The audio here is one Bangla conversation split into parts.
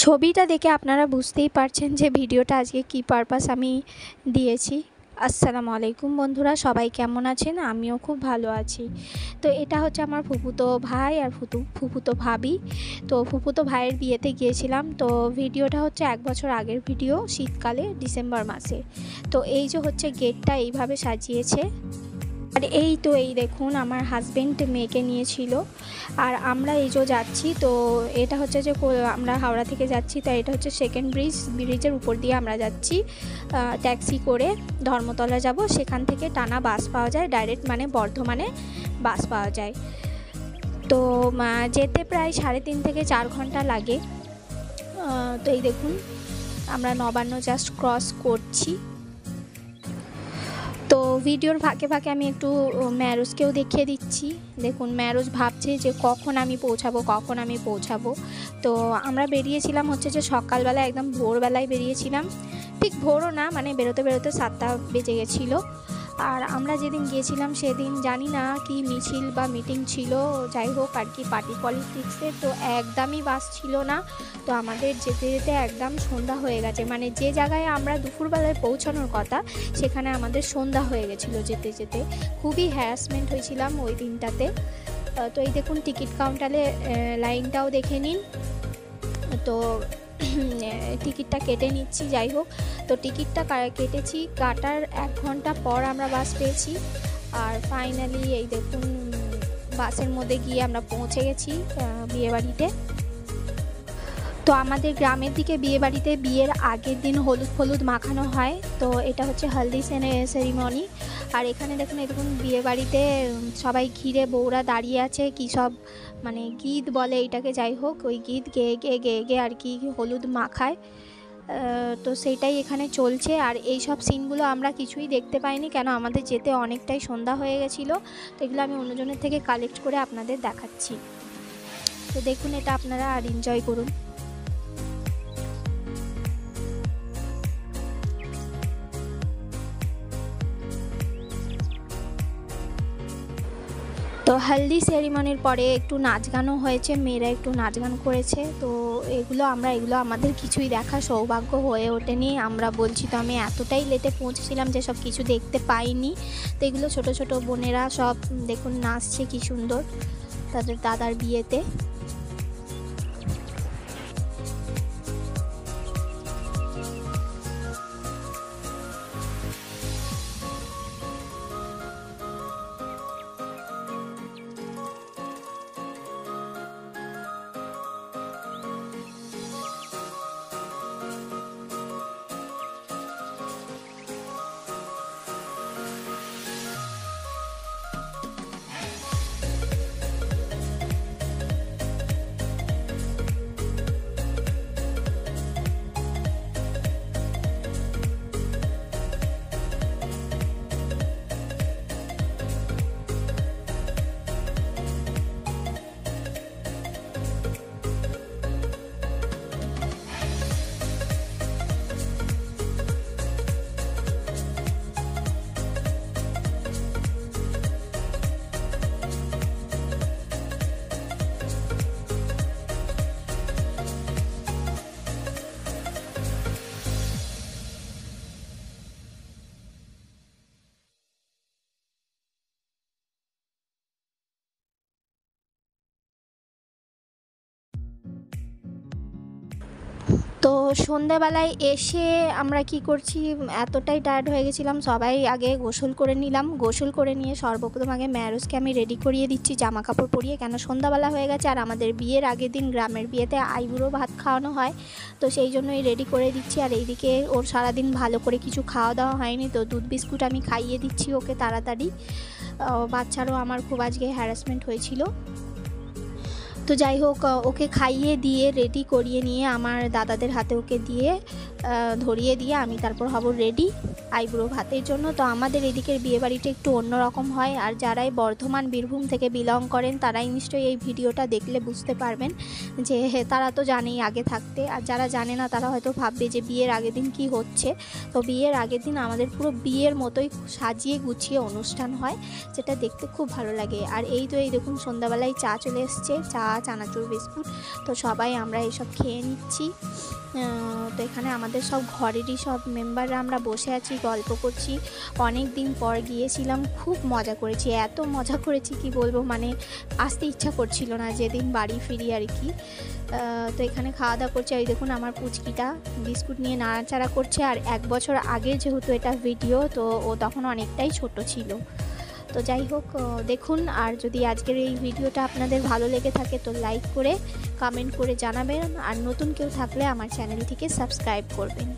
ছবিটা দেখে আপনারা বুঝতেই পারছেন যে ভিডিওটা আজকে কী পারপাস আমি দিয়েছি। আসসালামু আলাইকুম বন্ধুরা, সবাই কেমন আছেন? আমিও খুব ভালো আছি। তো এটা হচ্ছে আমার ফুফুতো ভাই আর ফুফুতো ভাবি। তো ফুফুতো ভাইয়ের বিয়েতে গিয়েছিলাম। তো ভিডিওটা হচ্ছে 1 বছর আগের ভিডিও, শীতকালে ডিসেম্বর মাসে। তো এই যে হচ্ছে গেটটা এইভাবে সাজিয়েছে। আর এই তো এই দেখুন আমার হাজব্যান্ড মেয়েকে নিয়েছিল। আর আমরা এই যে যাচ্ছি, তো এটা হচ্ছে যে আমরা হাওড়া থেকে যাচ্ছি, তো এটা হচ্ছে সেকেন্ড ব্রিজের উপর দিয়ে আমরা যাচ্ছি ট্যাক্সি করে। ধর্মতলা যাব, সেখান থেকে টানা বাস পাওয়া যায় ডাইরেক্ট, মানে বর্ধমানে বাস পাওয়া যায়। তো যেতে প্রায় 3.5 থেকে 4 ঘন্টা লাগে। তো এই দেখুন আমরা নবান্ন জাস্ট ক্রস করছি। তো ভিডিওর ফাঁকে ফাঁকে আমি একটু ম্যারোজকেও দেখিয়ে দিচ্ছি। দেখুন ম্যারোজ ভাবছে যে কখন আমি পৌঁছাবো। তো আমরা বেরিয়েছিলাম হচ্ছে যে সকালবেলা, একদম ভোরবেলায় বেরিয়েছিলাম। ঠিক ভোরও না, মানে বেরোতে 7টা বেজে গেছিলো। আর আমরা যেদিন গিয়েছিলাম সেদিন জানি না কি মিছিল বা মিটিং ছিল, যাই হোক আর কি, পার্টি পলিটিক্সের। তো একদমই বাস ছিল না। তো আমাদের যেতে যেতে একদম সন্ধ্যা হয়ে গেছে, মানে যে জায়গায় আমরা দুপুরবেলায় পৌঁছানোর কথা সেখানে আমাদের সন্ধ্যা হয়ে গেছিলো যেতে যেতে। খুবই হ্যারাসমেন্ট হয়েছিলাম ওই দিনটাতে। তো এই দেখুন টিকিট কাউন্টারে লাইনটাও দেখে নিন। তো টিকিটটা কেটে নিচ্ছি। যাই হোক, তো টিকিটটা কেটেছি, কাটার 1 ঘন্টা পর আমরা বাস পেয়েছি। আর ফাইনালি এই দেখুন বাসের মধ্যে গিয়ে আমরা পৌঁছে গেছি বিয়েবাড়িতে। তো আমাদের গ্রামের দিকে বিয়েবাড়িতে বিয়ের আগের দিন হলুদ মাখানো হয়। তো এটা হচ্ছে হলদি সেরিমনি। আর এখানে দেখুন বিয়েবাড়িতে সবাই ঘিরে বউরা দাঁড়িয়ে আছে, কী সব মানে গীত বলে এটাকে, যাই হোক ওই গীত গেয়ে আর কি হলুদ মাখায়। তো সেইটাই এখানে চলছে। আর এই সব সিনগুলো আমরা কিছুই দেখতে পাইনি, কেন আমাদের যেতে অনেকটাই সন্ধ্যা হয়ে গেছিলো। তো এগুলো আমি অন্যজনের থেকে কালেক্ট করে আপনাদের দেখাচ্ছি। তো দেখুন এটা আপনারা আর এনজয় করুন। তো হলদি সেরিমনির পরে একটু নাচ গানও হয়েছে, মেয়েরা একটু নাচ গান করেছে। তো এগুলো আমাদের কিছুই দেখা সৌভাগ্য হয়ে ওঠেনি। আমরা বলছি তো আমি এতটাই লেটে পৌঁছেছিলাম যে সব কিছু দেখতে পাইনি। তো এগুলো ছোট বোনেরা সব দেখুন নাচছে কি সুন্দর তাদের দাদার বিয়েতে। তো সন্ধেবেলায় এসে আমরা কি করছি, এতটাই টায়ার্ড হয়ে গেছিলাম, সবাই আগে গোসল করে নিলাম। গোসল করে নিয়ে সর্বপ্রথম আগে ম্যারোজকে আমি রেডি করিয়ে দিচ্ছি জামা কাপড় পরিয়ে, কেন সন্ধ্যাবেলা হয়ে গেছে। আর আমাদের বিয়ের আগের দিন গ্রামের বিয়েতে আইবুড়ো ভাত খাওয়ানো হয়, তো সেই জন্যই রেডি করে দিচ্ছি। আর এইদিকে ওর সারাদিন ভালো করে কিছু খাওয়া দাওয়া হয়নি, তো দুধ বিস্কুট আমি খাইয়ে দিচ্ছি ওকে তাড়াতাড়ি। বাচ্চারও আমার খুব আজকে হ্যারাসমেন্ট হয়েছিল। তো যাই হোক ওকে খাইয়ে দিয়ে রেডি করিয়ে নিয়ে আমার দাদাদের হাতে ওকে দিয়ে ধরিয়ে দিয়ে আমি তারপর হব রেডি। আইবুড়ো ভাতের জন্য। তো আমাদের এদিকের বিয়েবাড়িটা একটু অন্যরকম হয়, আর যারাই বর্ধমান বীরভূম থেকে বিলং করেন তারাই নিশ্চয়ই এই ভিডিওটা দেখলে বুঝতে পারবেন যে তারা তো জানেই আগে থাকতে, আর যারা জানে না তারা হয়তো ভাববে যে বিয়ের আগের দিন কি হচ্ছে। তো বিয়ের আগের দিন আমাদের পুরো বিয়ের মতোই সাজিয়ে গুছিয়ে অনুষ্ঠান হয়, যেটা দেখতে খুব ভালো লাগে। আর এই তো এই দেখুন সন্ধ্যাবেলায় চা চলে এসছে, চা, চানাচুর, বিস্কুট। তো সবাই আমরা এইসব খেয়ে নিচ্ছি। তো এখানে আমাদের সব ঘরেরই সব মেম্বাররা আমরা বসে আছি, গল্প করছি। অনেক দিন পর গিয়েছিলাম, খুব মজা করেছি, এত মজা করেছি কি বলবো, মানে আসতে ইচ্ছা করছিল না যেদিন বাড়ি ফিরি আর কি। তো এখানে খাওয়া দাওয়া করছে। এই দেখুন আমার পুচকিটা বিস্কুট নিয়ে নাড়াচাড়া করছে। আর 1 বছর আগে যেহেতু এটা ভিডিও, তো ও তখন অনেকটাই ছোট ছিল। তো যাই হোক দেখুন, আর যদি আজকের এই ভিডিওটা আপনাদের ভালো লেগে থাকে তো লাইক করে কমেন্ট করে জানাবেন, আর নতুন কেউ থাকলে আমার চ্যানেলটিকে সাবস্ক্রাইব করবেন।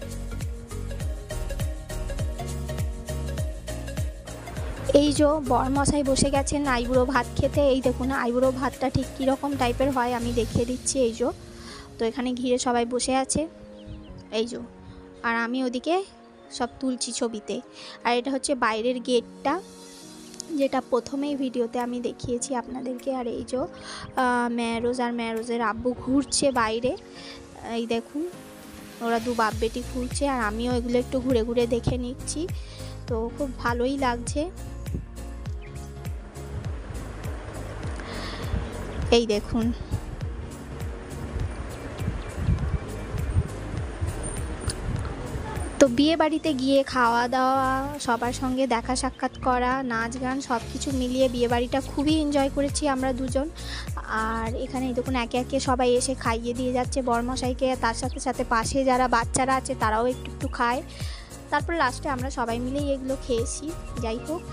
এই যে বরমশাই বসে গেছেন আইবুড়ো ভাত খেতে। এই দেখুন আইবুড়ো ভাতটা ঠিক কীরকম টাইপের হয় আমি দেখিয়ে দিচ্ছি। এই যে তো এখানে ঘিরে সবাই বসে আছে, এই যে, আর আমি ওদিকে সব তুলছি ছবিতে। আর এটা হচ্ছে বাইরের গেটটা, যেটা প্রথমেই ভিডিওতে আমি দেখিয়েছি আপনাদেরকে। আর এই যে মেহরোজ আর মেহরোজের আব্বু ঘুরছে বাইরে, এই দেখুন ওরা দু বাপ বেটি ঘুরছে, আর আমিও এগুলো একটু ঘুরে ঘুরে দেখে নিচ্ছি। তো খুব ভালোই লাগছে। এই দেখুন তো বিয়ে বাড়িতে গিয়ে খাওয়া দাওয়া, সবার সঙ্গে দেখা সাক্ষাৎ করা, নাচ গান সব কিছু মিলিয়ে বিয়ে বাড়িটা খুবই এনজয় করেছি আমরা দুজন। আর এখানে দেখুন একে একে সবাই এসে খাইয়ে দিয়ে যাচ্ছে বরমশাইকে, তার সাথে সাথে পাশে যারা বাচ্চারা আছে তারাও একটু একটু খায়। তারপর লাস্টে আমরা সবাই মিলেই এগুলো খেয়েছি। যাই হোক,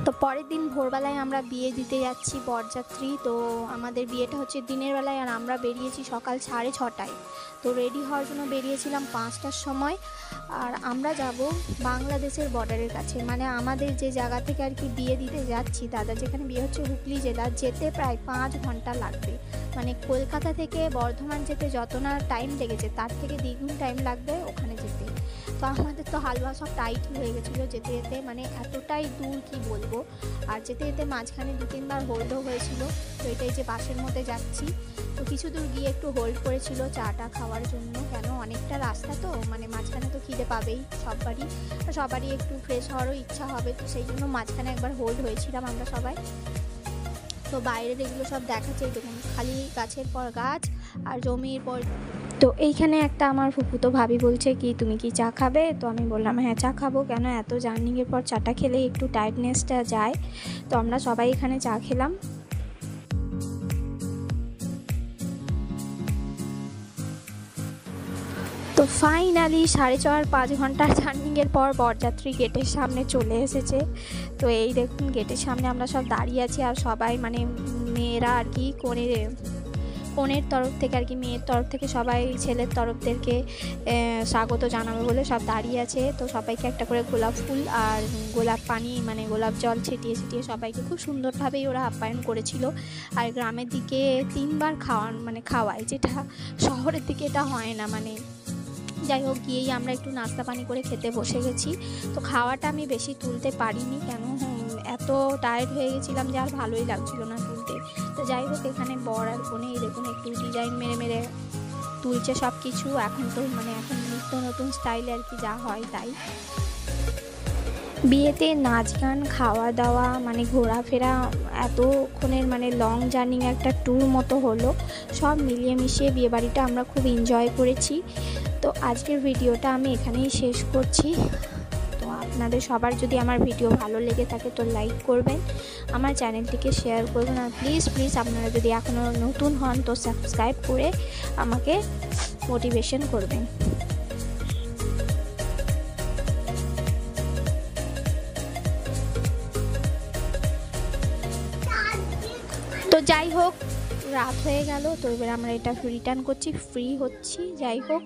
তো পরের দিন ভোরবেলায় আমরা বিয়ে দিতে যাচ্ছি বরযাত্রী। তো আমাদের বিয়েটা হচ্ছে দিনের বেলায়, আর আমরা বেরিয়েছি সকাল 6:30টায়। তো রেডি হওয়ার জন্য বেরিয়েছিলাম 5টার সময়। আর আমরা যাব বাংলাদেশের বর্ডারের কাছে, মানে আমাদের যে জায়গা থেকে আর কি বিয়ে দিতে যাচ্ছি, দাদা যেখানে বিয়ে হচ্ছে হুগলি জেলা, যেতে প্রায় 5 ঘন্টা লাগবে। মানে কলকাতা থেকে বর্ধমান যেতে যত না টাইম লেগেছে তার থেকে দ্বিগুণ টাইম লাগবে ওখানে যেতে। তো আমাদের তো হালুয়া সব টাইট হয়ে গেছিলো যেতে যেতে, মানে এতটাই দূর কি বলবো। আর যেতে যেতে মাঝখানে 2-3বার হোল্ডও হয়েছিল। তো এটাই যে বাসের মধ্যে যাচ্ছি, তো কিছু দূর গিয়ে একটু হোল্ড করেছিল চাটা খাওয়ার জন্য, কেন অনেকটা রাস্তা তো, মানে মাঝখানে তো খিদে পাবেই সবারই একটু ফ্রেশ হওয়ারও ইচ্ছা হবে। তো সেই জন্য মাঝখানে একবার হোল্ড হয়েছিলাম আমরা সবাই। তো বাইরের এগুলো সব দেখাচ্ছে, দেখুন খালি গাছের পর গাছ আর জমির পর। তো এইখানে একটা আমার ফুফুতো ভাবি বলছে কি তুমি কি চা খাবে? তো আমি বললাম হ্যাঁ চা খাবো, কেন এত জার্নিংয়ের পর চাটা খেলেই একটু টায়ার্ডনেসটা যায়। তো আমরা সবাই এখানে চা খেলাম। তো ফাইনালি 4.5 ঘন্টার জার্নিংয়ের পর বরযাত্রী গেটের সামনে চলে এসেছে। তো এই দেখুন গেটের সামনে আমরা সব দাঁড়িয়ে আছি, আর সবাই মানে মেয়েরা আর কি কনের তরফ থেকে আর কি, মেয়ের তরফ থেকে সবাই ছেলের তরফদেরকে স্বাগত জানাবে বলে সব দাঁড়িয়ে আছে। তো সবাইকে একটা করে গোলাপ ফুল আর গোলাপ পানি, মানে গোলাপ জল ছিটিয়ে ছিটিয়ে সবাইকে খুব সুন্দরভাবেই ওরা আপ্যায়ন করেছিল। আর গ্রামের দিকে 3বার খাওয়ায়, যেটা শহরের দিকে এটা হয় না। মানে যাই হোক, গিয়েই আমরা একটু নাস্তা পানি করে খেতে বসে গেছি। তো খাওয়াটা আমি বেশি তুলতে পারিনি, কেন এত টায়ার্ড হয়ে গেছিলাম যে আর ভালোই লাগছিল না তুলতে। তো যাই হোক, এখানে বর আর কনে দেখুন একটু ডিজাইন মেরে মেরে তুলছে সব কিছু। এখন নিত্য নতুন স্টাইলে আর কি যা হয় তাই। বিয়েতে নাচ গান খাওয়া দাওয়া মানে ঘোরাফেরা এতক্ষণের মানে লং জার্নি একটা ট্যুর মতো হলো, সব মিলিয়ে মিশিয়ে বিয়েবাড়িটা আমরা খুব এনজয় করেছি। তো আজকের ভিডিওটা আমি এখানেই শেষ করছি। তো আপনাদের সবার যদি আমার ভিডিও ভালো লেগে থাকে তো লাইক করবেন, আমার চ্যানেলটিকে শেয়ার করবেন, আর প্লিজ আপনারা যদি এখনও নতুন হন তো সাবস্ক্রাইব করে আমাকে মোটিভেশন করবেন। তো যাই হোক, রাত হয়ে গেল, তো এবার আমরা এটা রিটার্ন করছি, ফ্রি হচ্ছি। যাই হোক।